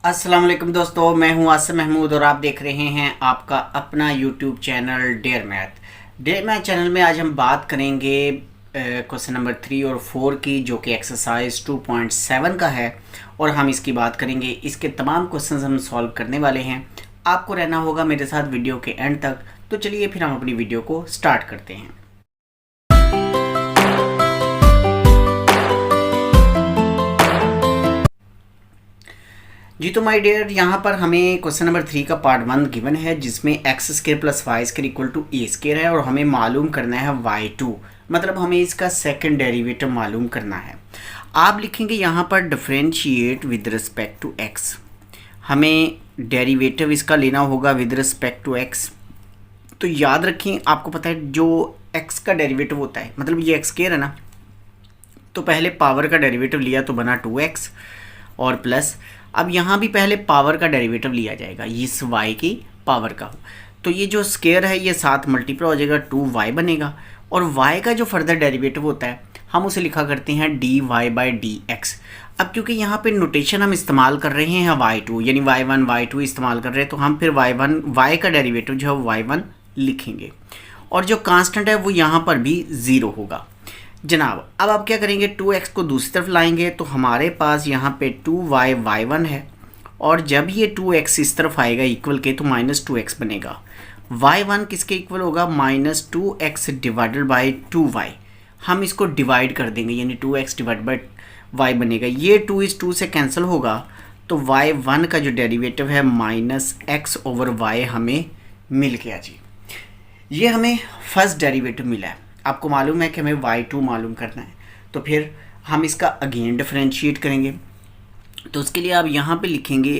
अस्सलाम वालेकुम दोस्तों, मैं हूं आसिम महमूद और आप देख रहे हैं आपका अपना YouTube channel dare math channel में आज हम बात करेंगे क्वेश्चन नंबर 3 और 4 की, जो कि एक्सरसाइज 2.7 का है। और हम इसकी बात करेंगे, इसके तमाम क्वेश्चंस हम सॉल्व करने वाले हैं। आपको रहना होगा मेरे साथ वीडियो के एंड तक। तो चलिए फिर हम अपनी वीडियो को स्टार्ट करते हैं। जी तो माय डियर, यहाँ पर हमें क्वेश्चन नंबर 3 का पार्ट 1 गिवन है, जिसमें x square plus y square equal to a square है और हमें मालूम करना है y2, मतलब हमें इसका सेकंड डेरिवेटिव मालूम करना है। आप लिखेंगे यहाँ पर differentiate with respect to x। हमें डेरिवेटिव इसका लेना होगा विद रिस्पेक्ट टू x। तो याद रखें, आपको पता है जो x का डेरिवेटिव होता है, मतलब ये एक्स स्केयर है ना, तो पहले पावर का डेरिवेटिव लिया तो बना 2x और प्लस, अब यहाँ भी पहले पावर का डेरिवेटिव लिया जाएगा इस y की पावर का। तो ये जो स्केयर है ये साथ मल्टीप्लाई हो जाएगा, 2y बनेगा। और y का जो फर्दर डेरिवेटिव होता है हम उसे लिखा करते हैं dy/dx। अब क्योंकि यहाँ पे नोटेशन हम इस्तेमाल कर रहे हैं y2, यानी y1 y2 इस्तेमाल कर रहे हैं, तो हम फिर y का डेरिवेटिव जो है y1 लिखेंगे। और जो कांस्टेंट है वो यहाँ पर भी 0 होगा जनाब। अब आप क्या करेंगे, 2x को दूसरी तरफ लाएंगे तो हमारे पास यहाँ पे 2y y1 है, और जब ये 2x इस तरफ आएगा इक्वल के तो -2x बनेगा। y1 किसके इक्वल होगा, -2x डिवाइडेड बाई 2y। हम इसको डिवाइड कर देंगे, यानी 2x डिवाइड बाई y बनेगा। ये 2 इस 2 से कैंसिल होगा, तो y1 का जो डेरिवेटिव है -x/y हमें मिल गया जी। ये हमें फर्स्ट डेरिवेटिव मिला है। आपको मालूम है कि हमें y2 मालूम करना है, तो फिर हम इसका अगेन डिफरेंशिएट करेंगे। तो उसके लिए आप यहाँ पे लिखेंगे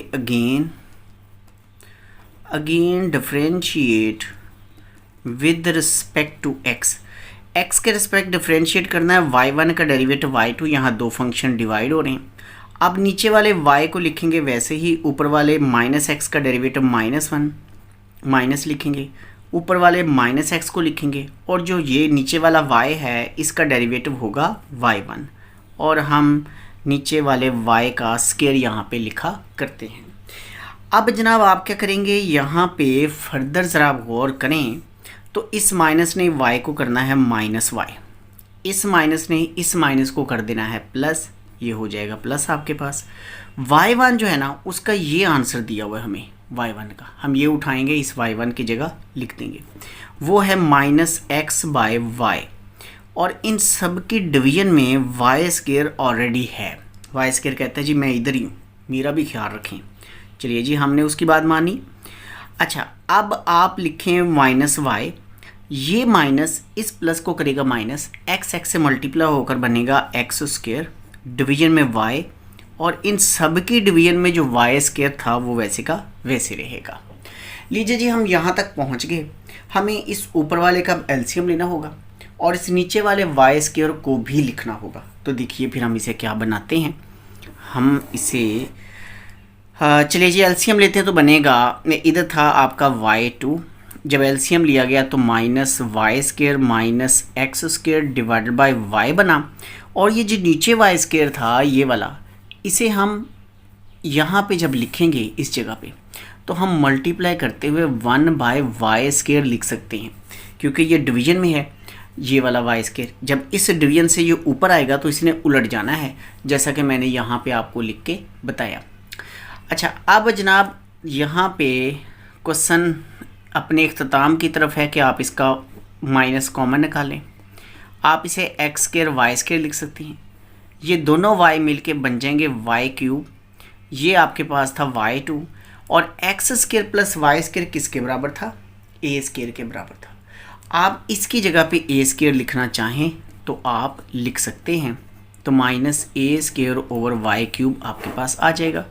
again differentiate with respect to x। x के रिस्पेक्ट डिफरेंशिएट करना है। y1 का डेरिवेटिव y2, यहाँ दो फंक्शन डिवाइड हो रहे हैं। अब नीचे वाले y को लिखेंगे वैसे ही, ऊपर वाले -x का डेरिवेटिव -1 माइनस लिखेंगे, ऊपर वाले -x को लिखेंगे, और जो ये नीचे वाला y है इसका डेरिवेटिव होगा y1, और हम नीचे वाले y का स्केयर यहाँ पे लिखा करते हैं। अब जनाब आप क्या करेंगे, यहाँ पे फर्दर ज़रा आप गौर करें तो इस माइनस ने y को करना है -y, इस माइनस ने इस माइनस को कर देना है प्लस, ये हो जाएगा प्लस आपके पास। y1 जो है ना उसका ये आंसर दिया हुआ है हमें y1 का, हम ये उठाएंगे इस y1 की जगह लिख देंगे, वो है -x/y। और इन सब की डिवीजन में y स्केयर ऑलरेडी है। y स्केयर कहता है जी मैं इधर ही हूँ, मेरा भी ख्याल रखें। चलिए जी, हमने उसकी बात मानी। अच्छा, अब आप लिखें -y, ये माइनस इस प्लस को करेगा माइनस, x से मल्टीप्लाई होकर बनेगा x स्केयर, डिवीजन में y, और इन सब की डिवीजन में जो y स्केयर था वो वैसे का वैसे रहेगा। लीजिए जी, हम यहाँ तक पहुँच गए। हमें इस ऊपर वाले का एलसीएम लेना होगा और इस नीचे वाले y स्केयर को भी लिखना होगा। तो देखिए फिर हम इसे क्या बनाते हैं, हम इसे चलिए जी एलसीएम लेते हैं। तो बनेगा, इधर था आपका y2, जब एलसीएम लिया गया तो -y square -x square divided by y बना। और ये जो नीचे y स्केयर था ये वाला, इसे हम यहाँ पे जब लिखेंगे इस जगह पे, तो हम मल्टीप्लाई करते हुए 1/y स्केयर लिख सकते हैं, क्योंकि ये डिवीजन में है ये वाला y स्केयर। जब इस डिवीजन से ये ऊपर आएगा तो इसने उलट जाना है, जैसा कि मैंने यहाँ पे आपको लिख के बताया। अच्छा, अब जनाब यहाँ पे क्वेश्चन अपने इख्तिताम की तरफ है कि आप इसका माइनस कॉमन निकालें। आप इसे x स्केयर y स्केयर लिख सकते हैं। ये दोनों y मिलके बन जाएंगे y3। ये आपके पास था y2, और x square plus y square किसके बराबर था, a स्केयर के बराबर था। आप इसकी जगह पे a स्केयर लिखना चाहें तो आप लिख सकते हैं, तो -a स्केयर ओवर y3 आपके पास आ जाएगा।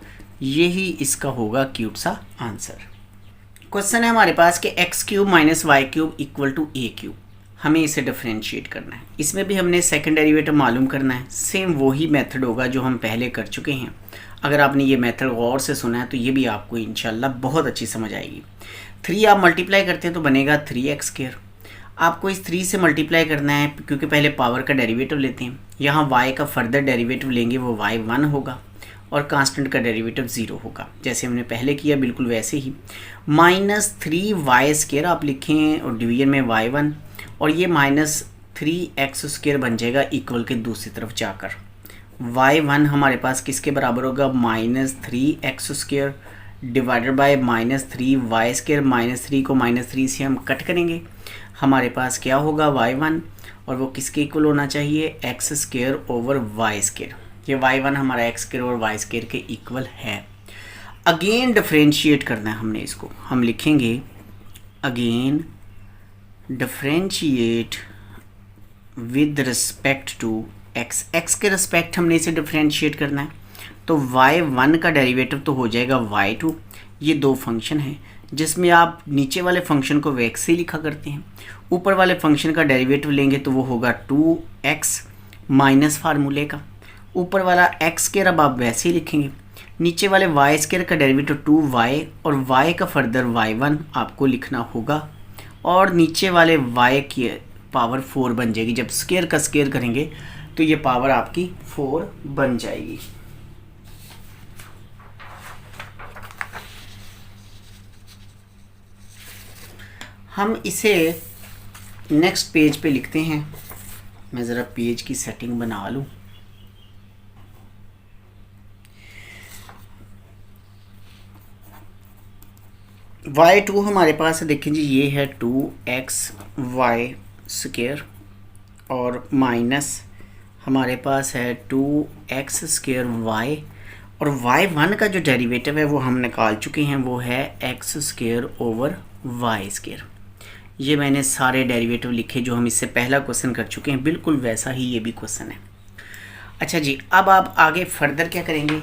यही इसका होगा क्यूट सा आंसर। क्वेश्चन है हमारे पास कि x³ - y³ equal to a³। हमें इसे डिफरेंशिएट करना है। इसमें भी हमने सेकंड डेरिवेटिव मालूम करना है। सेम वही मेथड होगा जो हम पहले कर चुके हैं। अगर आपने ये मेथड गौर से सुना है तो ये भी आपको इंशाल्लाह बहुत अच्छी समझ आएगी। 3 आप मल्टीप्लाई करते हैं तो बनेगा 3x²। आपको इस 3 से मल्टीप्लाई करना है, क्योंकि पहले पावर का डेरिवेटिव लेते हैं। यहाँ y का फर्दर डेरिवेटिव लेंगे, वो y1 होगा, और कांस्टेंट का डेरिवेटिव 0 होगा, जैसे हमने पहले किया बिल्कुल वैसे ही। -3y² आप लिखें और डिवीजन में y1, और ये -3x² बन जाएगा इक्वल के दूसरी तरफ जाकर। y1 हमारे पास किसके बराबर होगा, -3x² डिवाइडेड बाय -3y²। -3 को -3 से हम कट करेंगे, हमारे पास क्या होगा y1, और वो किसके इक्वल होना चाहिए, x² ओवर y²। ये y1 हमारा x² और y² के इक्वल है। अगेन डिफरेंशिएट करना है हमने इसको, हम लिखेंगे again differentiate with respect to x। x के रिस्पेक्ट हमने इसे डिफरेंशिएट करना है, तो y1 का डेरिवेटिव तो हो जाएगा y2। ये दो फंक्शन हैं जिसमें आप नीचे वाले फंक्शन को वैसे ही लिखा करते हैं, ऊपर वाले फंक्शन का डेरिवेटिव लेंगे तो वो होगा 2x माइनस फार्मूले का, ऊपर वाला x² अब आप वैसे ही लिखेंगे, नीचे वाले y² का डेरिवेटिव 2y और y का फर्दर y1 आपको लिखना होगा, और नीचे वाले y की पावर 4 बन जाएगी। जब स्क्वायर का स्क्वायर करेंगे तो ये पावर आपकी 4 बन जाएगी। हम इसे नेक्स्ट पेज पे लिखते हैं। मैं ज़रा पेज की सेटिंग बना लूँ। y2 हमारे पास है, देखें जी ये है 2xy² और माइनस हमारे पास है 2x² और y1 का जो डेरिवेटिव है वो हम निकाल चुके हैं, वो है x² ओवर y²। ये मैंने सारे डेरिवेटिव लिखे जो हम इससे पहला क्वेश्चन कर चुके हैं, बिल्कुल वैसा ही ये भी क्वेश्चन है। अच्छा जी, अब आप आगे फर्दर क्या करेंगे,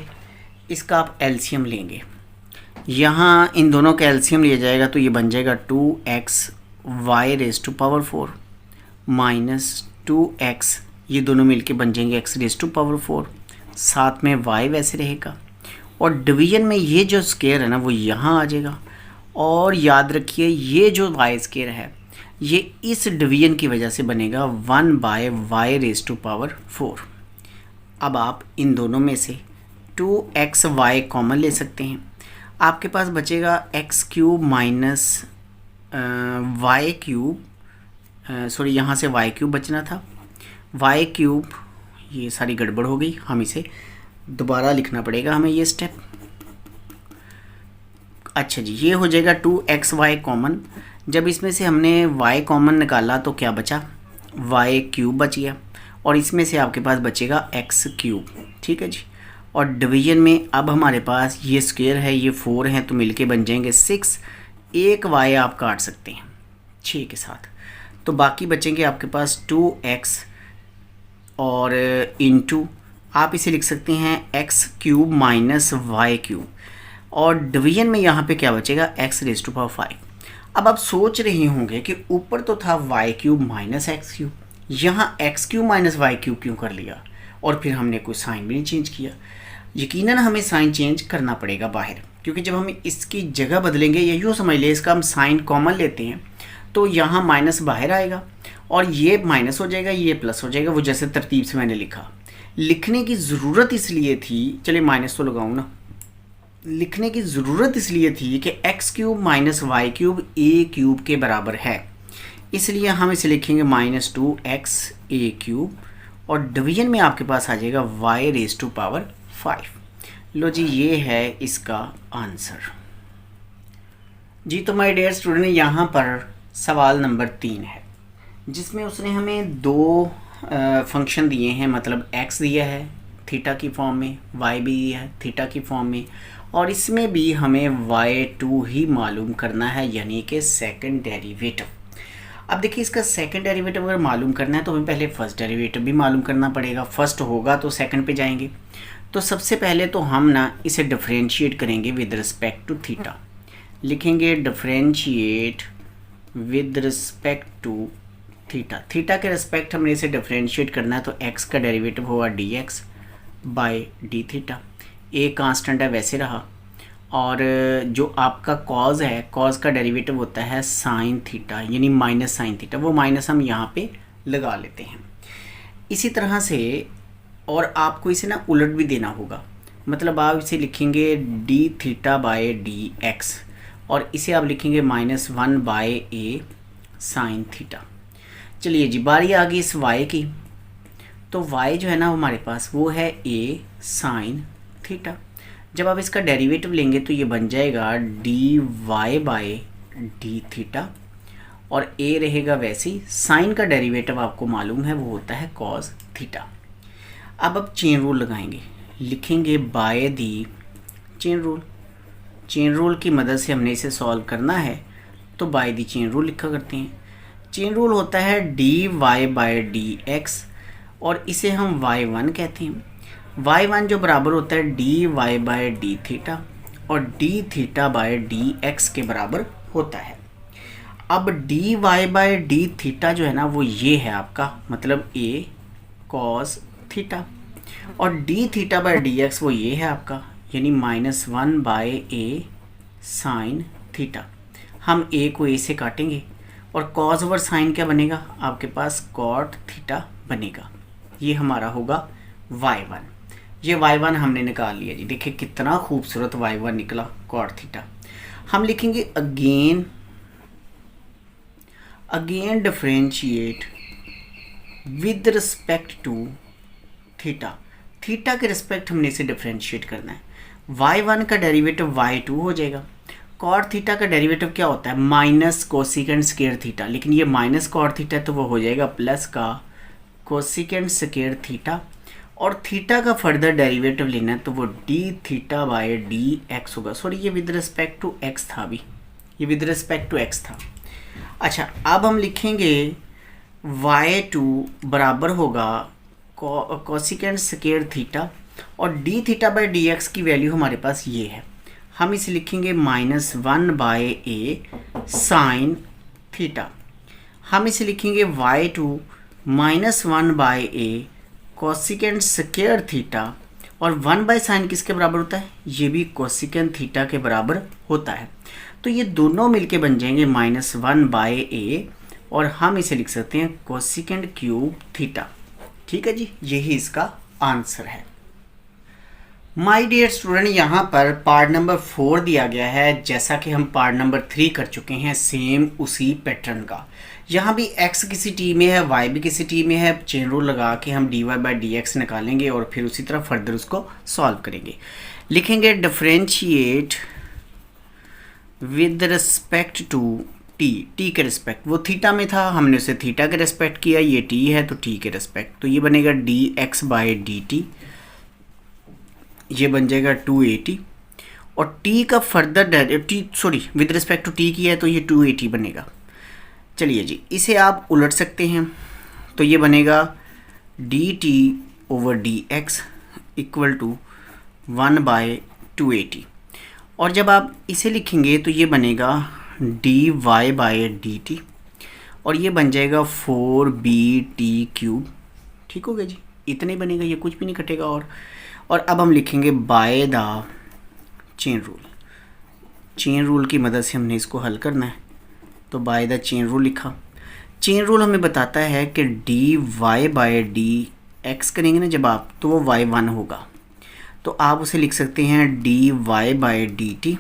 इसका आप एलसीएम लेंगे। यहाँ इन दोनों का एलसीएम लिया जाएगा तो ये बन जाएगा 2xy⁴ माइनस 2x, ये दोनों मिलके बन जाएंगे x⁴, साथ में y वैसे रहेगा, और डिवीजन में ये जो स्क्वायर है ना वो यहाँ आ जाएगा। और याद रखिए ये जो y² है ये इस डिवीजन की वजह से बनेगा 1/y⁴। अब आप इन दोनों में से 2xy कॉमन ले सकते हैं, आपके पास बचेगा x³ माइनस y³, सॉरी यहाँ से y³ बचना था, y³, ये सारी गड़बड़ हो गई, हम इसे दोबारा लिखना पड़ेगा हमें ये स्टेप। अच्छा जी, ये हो जाएगा 2xy कॉमन। जब इसमें से हमने y कॉमन निकाला तो क्या बचा, y³ बच गया, और इसमें से आपके पास बचेगा x³, ठीक है जी। और डिवीजन में अब हमारे पास ये स्क्वायर है, ये 4 हैं तो मिलके बन जाएंगे 6। एक y आप काट सकते हैं 6 के साथ, तो बाकी बचेंगे आपके पास 2x और इंटू आप इसे लिख सकते हैं x³ माइनस y³, और डिवीजन में यहाँ पे क्या बचेगा x⁵। अब आप सोच रहे होंगे कि ऊपर तो था y³ माइनस x³, यहाँ x³ माइनस y³ क्यों कर लिया, और फिर हमने कोई साइन भी नहीं चेंज किया। यकीनन हमें साइन चेंज करना पड़ेगा बाहर, क्योंकि जब हम इसकी जगह बदलेंगे, या यूँ समझ लें इसका हम साइन कॉमन लेते हैं तो यहाँ माइनस बाहर आएगा और ये माइनस हो जाएगा, ये प्लस हो जाएगा, वो जैसे तरतीब से मैंने लिखा। लिखने की ज़रूरत इसलिए थी, चलिए माइनस तो लगाऊँ ना, लिखने की ज़रूरत इसलिए थी कि x³ माइनस y³ a³ के बराबर है, इसलिए हम इसे लिखेंगे -2x a³, और डिवीजन में आपके पास आ जाएगा y⁵। लो जी, ये है इसका आंसर जी। तो माय डियर स्टूडेंट, यहाँ पर सवाल नंबर 3 है जिसमें उसने हमें दो फंक्शन दिए हैं, मतलब x दिया है थीटा की फॉर्म में, y भी दिया है थीटा की फॉर्म में, और इसमें भी हमें y2 ही मालूम करना है, यानी कि सेकंड डेरिवेटिव। अब देखिए, इसका सेकंड डेरिवेटिव अगर मालूम करना है तो हमें पहले फर्स्ट डेरिवेटिव भी मालूम करना पड़ेगा। फर्स्ट होगा तो सेकंड पे जाएंगे। तो सबसे पहले तो हम ना इसे डिफरेंशिएट करेंगे विद रिस्पेक्ट टू थीटा। लिखेंगे differentiate with respect to theta. Theta के रिस्पेक्ट हमने इसे डिफरेंशिएट करना है, तो x का डेरिवेटिव होगा dx by D theta. A constant है वैसे रहा, और जो आपका कॉज है, कॉज का डेरिवेटिव होता है साइन थीटा, यानी माइनस साइन थीटा, वो माइनस हम यहाँ पे लगा लेते हैं। इसी तरह से और आपको इसे ना उलट भी देना होगा, मतलब आप इसे लिखेंगे D theta by d x और इसे आप लिखेंगे -1 बाय ए साइन थीटा। चलिए जी, बारी आ गई इस y की। तो y जो है ना हमारे पास वो है a साइन थीटा। जब आप इसका डेरिवेटिव लेंगे तो ये बन जाएगा d y by d theta और a रहेगा वैसे ही। साइन का डेरिवेटिव आपको मालूम है वो होता है कॉस थीटा। अब चेन रूल लगाएंगे, लिखेंगे by the chain rule. Chain rule की मदद से हमने इसे सॉल्व करना है तो बाय दी चेन रूल लिखा करते हैं। चेन रूल होता है d y by d x और इसे हम y1 कहते हैं। y1 जो बराबर होता है d y by d theta और d theta by d x के बराबर होता है। अब d y by d theta जो है ना वो ये है आपका, मतलब a कॉस थीटा और d theta by d x वो ये है आपका, यानी -1 बाय ए साइन थीटा। हम a को a से काटेंगे और कॉस ओवर साइन क्या बनेगा आपके पास, कॉट थीटा बनेगा। ये हमारा होगा y1। ये y1 हमने निकाल लिया जी। देखिए कितना खूबसूरत y1 निकला, कॉट थीटा। हम लिखेंगे again differentiate with respect to theta. Theta के रिस्पेक्ट हमने इसे डिफरेंशिएट करना है। y1 का डेरिवेटिव y2 हो जाएगा। कॉट थीटा का डेरिवेटिव क्या होता है, माइनस कोसिकेंट स्क्वायर थीटा, लेकिन ये माइनस कॉट थीटा तो वो हो जाएगा प्लस का कोसिकेंट स्क्वायर थीटा। और थीटा का फर्दर डेरिवेटिव लेना है तो वो D theta by d x होगा। सॉरी, ये विद रिस्पेक्ट टू एक्स था अभी, ये विद रिस्पेक्ट टू एक्स था। अच्छा, अब हम लिखेंगे y2 बराबर होगा कोसिकेंट स्क्वायर थीटा और d theta by d x की वैल्यू हमारे पास ये है। हम इसे लिखेंगे -1 बाय ए साइन थीटा। हम इसे लिखेंगे y2 -1 by A cosecant square theta और 1 बाय साइन किसके बराबर होता है, ये भी कोसिकेंट थीटा के बराबर होता है। तो ये दोनों मिलके बन जाएंगे -1 बाय ए और हम इसे लिख सकते हैं कोसिकेंट क्यूब थीटा। ठीक है जी, यही इसका आंसर है। माय डियर स्टूडेंट, यहाँ पर पार्ट नंबर 4 दिया गया है, जैसा कि हम पार्ट नंबर 3 कर चुके हैं, सेम उसी पैटर्न का। यहाँ भी x किसी टी में है, y भी किसी टी में है। चेन रूल लगा के हम dy बाई डी एक्स निकालेंगे और फिर उसी तरह फर्दर उसको सॉल्व करेंगे। लिखेंगे differentiate with respect to t के रिस्पेक्ट। वो थीटा में था, हमने उसे थीटा के रिस्पेक्ट किया, ये t है तो t के रिस्पेक्ट, तो ये बनेगा dx बाई dt, ये बन जाएगा 280 और t का further with respect to t किया है तो ये 280 बनेगा। चलिए जी, इसे आप उलट सकते हैं तो ये बनेगा dt over dx equal to 1 by 280 और जब आप इसे लिखेंगे तो ये बनेगा dy बाय dt और ये बन जाएगा 4bt क्यूब। ठीक हो गया जी, इतना ही बनेगा, ये कुछ भी नहीं कटेगा। और अब हम लिखेंगे by the chain rule. Chain rule की मदद से हमने इसको हल करना है, तो बाय द चेन रूल लिखा। चेन रूल हमें बताता है कि d y by d x करेंगे ना जब आप, तो वो y1 होगा, तो आप उसे लिख सकते हैं d y by d t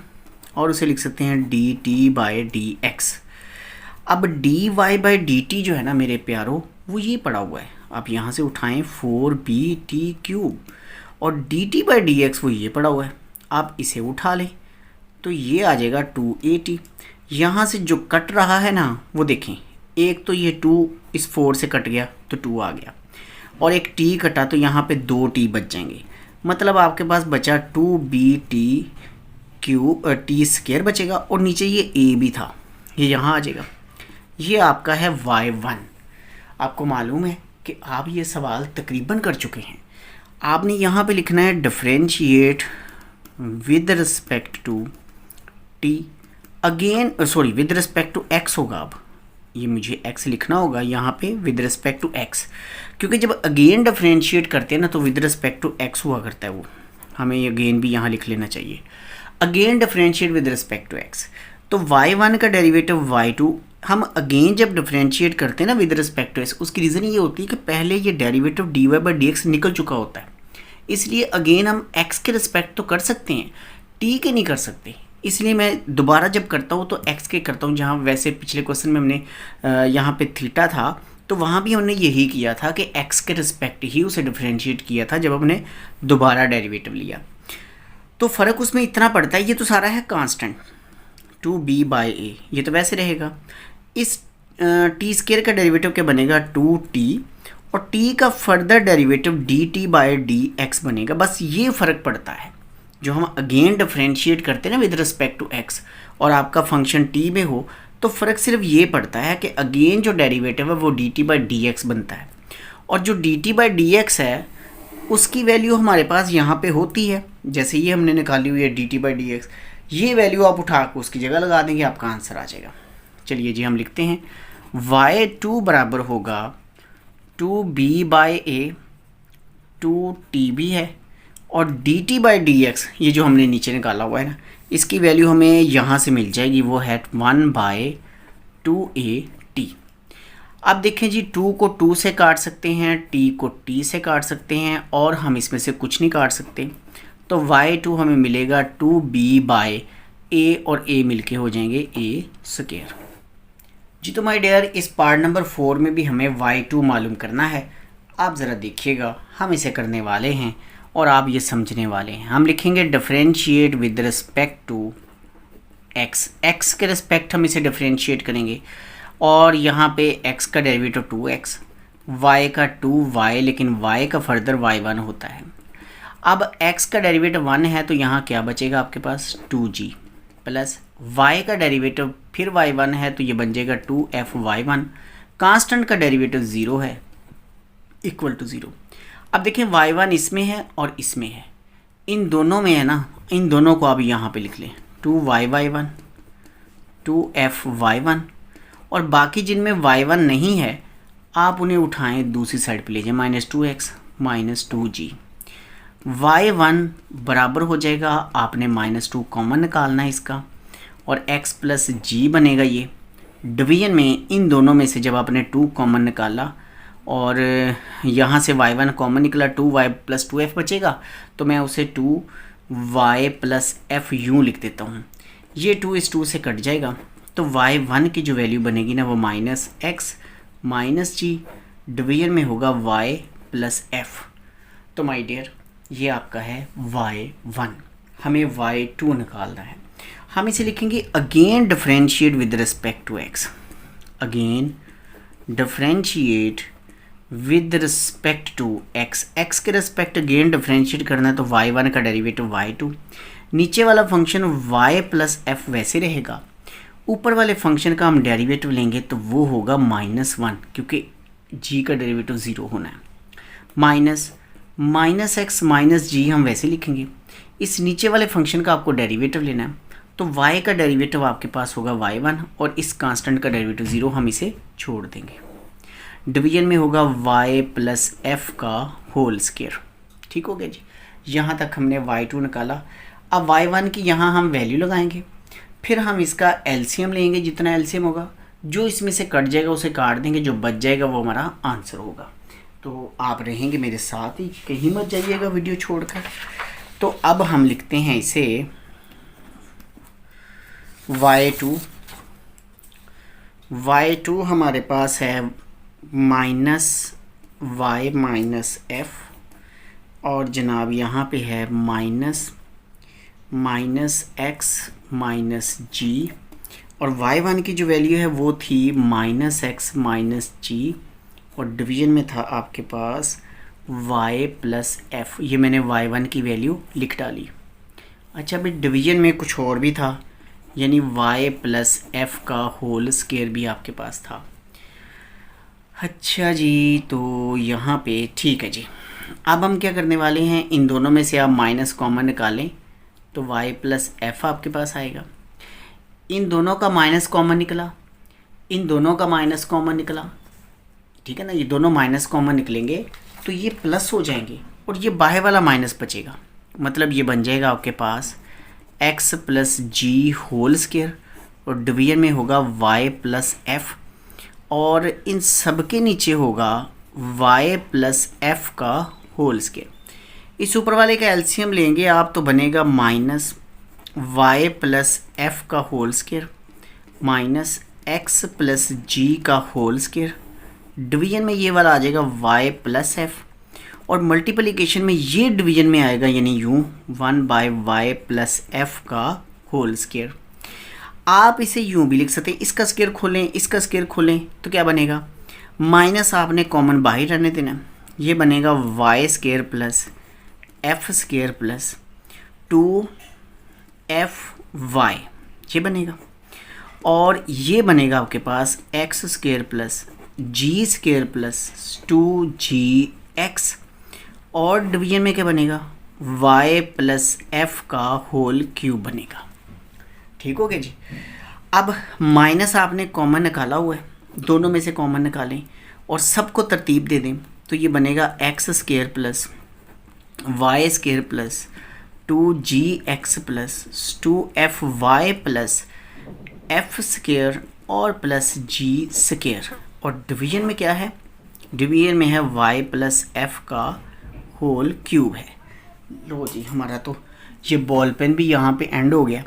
और उसे लिख सकते हैं d t by d x. अब d y by d t जो है ना मेरे प्यारो, वो ये पड़ा हुआ है, आप यहाँ से उठाएं 4bt क्यूब और D T by D x वो ये पड़ा हुआ है, आप इसे उठा लें तो ये आ जाएगा 280। यहाँ से जो कट रहा है ना वो देखें, एक तो ये 2 इस 4 से कट गया तो 2 आ गया और एक t कटा तो यहाँ पे 2t बच जाएंगे, मतलब आपके पास बचा 2bt क्यूब टी स्क्वायर बचेगा और नीचे ये a भी था, ये यहाँ आ जाएगा। ये आपका है y1। आपको मालूम है कि आप ये सवाल तकरीबन कर चुके हैं। आपने यहाँ पे लिखना है differentiate with respect to t again, sorry with respect to x होगा। अब ये मुझे x लिखना होगा यहाँ पे विद रिस्पेक्ट टू x, क्योंकि जब अगेन डिफरेंशिएट करते हैं ना तो विद रिस्पेक्ट टू x हुआ करता है, वो हमें अगेन भी यहाँ लिख लेना चाहिए। Again differentiate with respect to x, तो y1 का डेरिवेटिव y2 हम अगेन जब डिफरेंशिएट करते हैं ना विद रिस्पेक्ट टू x, उसकी रीज़न ये होती है कि पहले ये derivative dy by D x निकल चुका होता है, इसलिए अगेन हम x के रिस्पेक्ट तो कर सकते हैं, t के नहीं कर सकते। इसलिए मैं दोबारा जब करता हूँ तो x के करता हूँ। जहाँ वैसे पिछले क्वेश्चन में हमने यहाँ पे थीटा था तो वहाँ भी हमने यही किया था कि x के रिस्पेक्ट ही उसे डिफरेंशिएट किया था जब हमने दोबारा डेरिवेटिव लिया। तो फ़र्क उसमें इतना पड़ता है, ये तो सारा है कांस्टेंट 2b/a, ये तो वैसे रहेगा। इस टी स्केयर का डेरिवेटिव क्या बनेगा 2t, और t का फर्दर डेरिवेटिव dt/dx बनेगा। बस ये फ़र्क पड़ता है जो हम अगेन डिफरेंशिएट करते हैं ना विद रिस्पेक्ट टू x, और आपका फंक्शन t में हो तो फ़र्क सिर्फ ये पड़ता है कि अगेन जो डेरिवेटिव है वो dt/dx बनता है, और जो dt/dx है उसकी वैल्यू हमारे पास यहाँ पे होती है। जैसे ये हमने निकाली हुई है dt/dx, ये वैल्यू आप उठा के उसकी जगह लगा देंगे, आपका आंसर आ जाएगा। चलिए जी हम लिखते हैं y2 बराबर होगा 2b/a 2tb है, और dt/dx ये जो हमने नीचे निकाला हुआ है ना, इसकी वैल्यू हमें यहाँ से मिल जाएगी, वो है 1/2at। अब देखें जी 2 को 2 से काट सकते हैं, t को t से काट सकते हैं, और हम इसमें से कुछ नहीं काट सकते। तो y2 हमें मिलेगा 2b/a, और a मिलके हो जाएंगे a²। जी तो माय डियर, इस पार्ट नंबर 4 में भी हमें y2 मालूम करना है। आप ज़रा देखिएगा, हम इसे करने वाले हैं और आप ये समझने वाले हैं। हम लिखेंगे differentiate with respect to x, x के रिस्पेक्ट हम इसे डिफरेंशिएट करेंगे, और यहाँ पे x का डेरिवेटिव 2x, y का 2y, लेकिन y का फर्दर y1 होता है। अब x का डेरिवेटिव 1 है तो यहाँ क्या बचेगा आपके पास 2g, प्लस y का डेरिवेटिव फिर y1 है तो ये बन जाएगा 2f(y1), कांस्टेंट का डेरिवेटिव 0 है, इक्वल टू 0। अब देखें y1 इसमें है और इसमें है, इन दोनों में है ना, इन दोनों को आप यहाँ पे लिख लें 2y(y1), 2f(y1), और बाकी जिनमें y1 नहीं है आप उन्हें उठाएं दूसरी साइड पे ले जाएं, -2x -2g। y1 बराबर हो जाएगा, आपने -2 कॉमन निकालना है इसका, और x प्लस g बनेगा। ये डिवीजन में इन दोनों में से जब आपने 2 कॉमन निकाला और यहाँ से y1 कॉमन निकला, 2y प्लस 2f बचेगा, तो मैं उसे 2y प्लस f यूँ लिख देता हूँ। ये 2 इस 2 से कट जाएगा, तो y1 की जो वैल्यू बनेगी ना वो -x -g, डिवीजन में होगा y प्लस f। तो माय डियर ये आपका है y1, हमें y2 निकालना है। हम इसे लिखेंगे again differentiate with respect to x, again differentiate with respect to x, x के रिस्पेक्ट अगेन डिफरेंशिएट करना है तो y1 का डेरिवेटिव y2, नीचे वाला फंक्शन y प्लस f वैसे रहेगा, ऊपर वाले फंक्शन का हम डेरिवेटिव लेंगे तो वो होगा -1, क्योंकि g का डेरिवेटिव 0 होना है, -x -g हम वैसे लिखेंगे। इस नीचे वाले फंक्शन का आपको डेरिवेटिव लेना है, तो y का डेरिवेटिव आपके पास होगा y1, और इस कांस्टेंट का डेरिवेटिव 0, हम इसे छोड़ देंगे। डिवीजन में होगा y प्लस f का होल स्क्वायर। ठीक हो गया जी, यहाँ तक हमने y2 निकाला। अब y1 की यहाँ हम वैल्यू लगाएंगे, फिर हम इसका एलसीएम लेंगे, जितना एलसीएम होगा, जो इसमें से कट जाएगा उसे काट देंगे, जो बच जाएगा वो हमारा आंसर होगा। तो आप रहेंगे मेरे साथ ही, कहीं मत जाइएगा वीडियो छोड़कर। तो अब हम लिखते हैं इसे y2 हमारे पास है -y माइनस f, और जनाब यहाँ पे है -x -g, और y1 की जो वैल्यू है वो थी -x -g, और डिवीजन में था आपके पास y प्लस f। ये मैंने y1 की वैल्यू लिख डाली। अच्छा भाई, डिवीजन में कुछ और भी था, यानी y प्लस f का होल स्क्वायर भी आपके पास था। अच्छा जी, तो यहाँ पे ठीक है जी। अब हम क्या करने वाले हैं, इन दोनों में से आप माइनस कॉमन निकालें तो y प्लस f आपके पास आएगा। इन दोनों का माइनस कॉमन निकला, इन दोनों का माइनस कॉमन निकला, ठीक है ना, ये दोनों माइनस कॉमन निकलेंगे तो ये प्लस हो जाएंगे, और ये बाहर वाला माइनस बचेगा, मतलब ये बन जाएगा आपके पास x प्लस जी होल स्क्वायर, और डिवीजन में होगा y प्लस f, और इन सब के नीचे होगा y प्लस f का होल स्क्वायर। इस ऊपर वाले का एलसीएम लेंगे आप तो बनेगा माइनस वाई प्लस एफ का whole square minus x plus g का होल स्क्वायर, डिवीजन में ये वाला आ जाएगा वाई प्लस एफ, और मल्टीप्लिकेशन में ये डिवीजन में आएगा यानी यूँ 1/y प्लस एफ का होल स्क्वायर। आप इसे यूँ भी लिख सकते हैं, इसका स्क्वायर खोलें इसका स्क्वायर खोलें तो क्या बनेगा, माइनस आपने कॉमन बाहर रहने देना, ये बनेगा y square plus f square plus 2FY ये बनेगा, और ये बनेगा आपके पास x square plus g square plus 2GX, और डिवीजन में क्या बनेगा y प्लस एफ का होल क्यूब बनेगा। ठीक हो गया जी। अब माइनस आपने कॉमन निकाला हुआ है, दोनों में से कॉमन निकालें और सबको तरतीब दे दें तो ये बनेगा x square plus y square plus 2GX plus 2FY plus f square और प्लस जी स्क्वायर, और डिवीजन में क्या है, डिवीजन में है y प्लस एफ का होल क्यूब है। लो जी, हमारा तो ये बॉल पेन भी यहाँ पे एंड हो गया।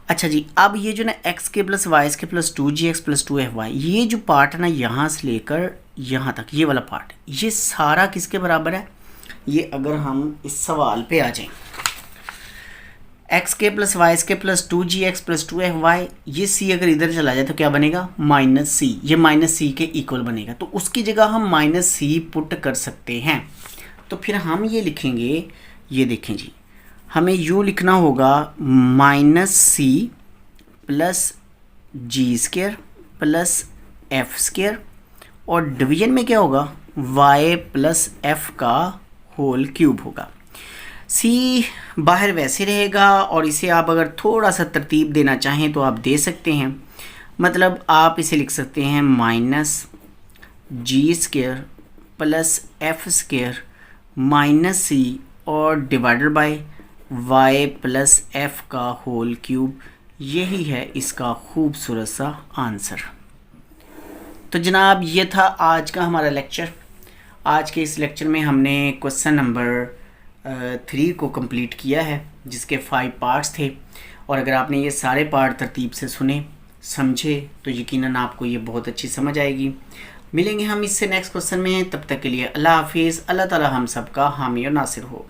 अच्छा जी, अब ये जो ना एक्स के प्लस वाई के प्लस 2GX प्लस 2FY, ये जो पार्ट है ना यहाँ से लेकर यहाँ तक ये वाला पार्ट, ये सारा किसके बराबर है, ये अगर हम इस सवाल पे आ जाएं, एक्स के प्लस वाई के प्लस 2GX प्लस 2FY, ये सी अगर इधर चला जाए तो क्या बनेगा माइनस सी, ये माइनस सी के इक्वल बनेगा, तो उसकी जगह हम माइनस सी पुट कर सकते हैं। तो फिर हम ये लिखेंगे, ये देखें जी, हमें यूँ लिखना होगा minus C plus g square plus f square, और डिवीजन में क्या होगा y प्लस एफ का होल क्यूब होगा। सी बाहर वैसे रहेगा, और इसे आप अगर थोड़ा सा तरतीब देना चाहें तो आप दे सकते हैं, मतलब आप इसे लिख सकते हैं minus g square plus f square minus c और divided by y plus f का होल क्यूब। यही है इसका खूबसूरत सा आंसर। तो जनाब ये था आज का हमारा लेक्चर। आज के इस लेक्चर में हमने क्वेश्चन नंबर 3 को कंप्लीट किया है, जिसके 5 पार्ट्स थे, और अगर आपने ये सारे पार्ट तरतीब से सुने समझे तो यकीनन आपको ये बहुत अच्छी समझ आएगी। मिलेंगे हम इससे नेक्स्ट क्वेश्चन में, तब तक के लिए अल्लाह हाफिज़। अल्लाह ताला हम सब का हामी और नासिर हो।